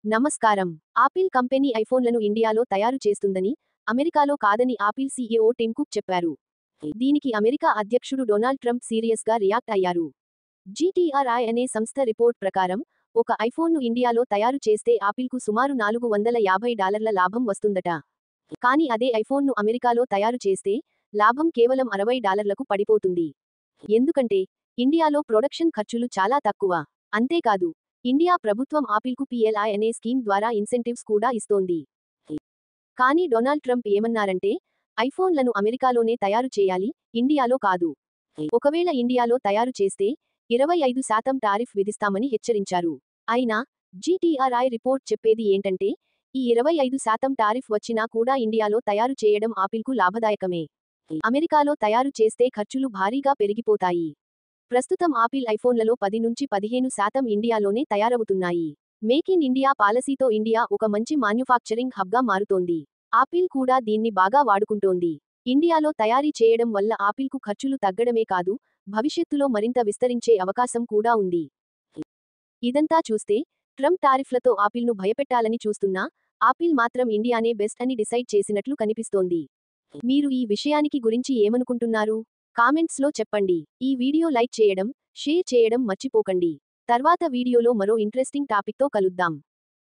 నమస్కారం. Apple company ఐఫోన్లను ఇండియాలో తయారు చేస్తుందని, అమెరికాలో కాదని ఆపిల్ సీఈఓ టిమ్ కుక్ చెప్పారు. దీనికి అమెరికా అధ్యక్షుడు డొనాల్డ్ ట్రంప్ సీరియస్గా రియాక్ట్ అయ్యారు. జీటీఆర్ఐ అనే సంస్థ రిపోర్ట్ ప్రకారం, ఒక ఐఫోన్ను ఇండియాలో తయారు చేస్తే ఆపిల్కు సుమారు $450 లాభం వస్తుందట. కానీ అదే ఐఫోన్ను అమెరికాలో తయారు చేస్తే, లాభం కేవలం $60లకు పడిపోతుంది. ఎందుకంటే, ఇండియాలో ప్రొడక్షన్ ఖర్చులు చాలా తక్కువ. అంతేకాదు, ఇండియా ప్రభుత్వం ఆపిల్కు PLI అనే స్కీమ్ ద్వారా ఇన్సెంటివ్స్ కూడా ఇస్తోంది. కానీ డొనాల్డ్ ట్రంప్ ఏమన్నారంటే, ఐఫోన్లను అమెరికాలోనే తయారు చేయాలి, ఇండియాలో కాదు. ఒకవేళ ఇండియాలో తయారు చేస్తే 25% టారిఫ్ విధిస్తామని హెచ్చరించారు. అయినా, జీటీఆర్ఐ రిపోర్ట్ చెప్పేది ఏంటంటే, ఈ 25% టారిఫ్ వచ్చినా కూడా ఇండియాలో తయారు చేయడం ఆపిల్కు లాభదాయకమే. అమెరికాలో తయారు చేస్తే ఖర్చులు భారీగా పెరిగిపోతాయి. ప్రస్తుతం ఆపిల్ ఐఫోన్లలో 10 నుంచి 15% ఇండియాలోనే తయారవుతున్నాయి. మేక్ ఇన్ ఇండియా పాలసీతో ఇండియా ఒక మంచి మ్యానుఫ్యాక్చరింగ్ హబ్గా మారుతోంది. ఆపిల్ కూడా దీన్ని బాగా వాడుకుంటోంది. ఇండియాలో తయారీ చేయడం వల్ల ఆపిల్కు ఖర్చులు తగ్గడమే కాదు, భవిష్యత్తులో మరింత విస్తరించే అవకాశం కూడా ఉంది. ఇదంతా చూస్తే, ట్రంప్ టారిఫ్లతో ఆపిల్ను భయపెట్టాలని చూస్తున్నా, ఆపిల్ మాత్రం ఇండియానే బెస్ట్ అని డిసైడ్ చేసినట్లు కనిపిస్తోంది. మీరు ఈ విషయానికి గురించి ఏమనుకుంటున్నారు? కామెంట్స్లో చెప్పండి. ఈ వీడియో లైక్ చేయడం, షేర్ చేయడం మర్చిపోకండి. తర్వాత వీడియోలో మరో ఇంట్రెస్టింగ్ టాపిక్తో కలుద్దాం.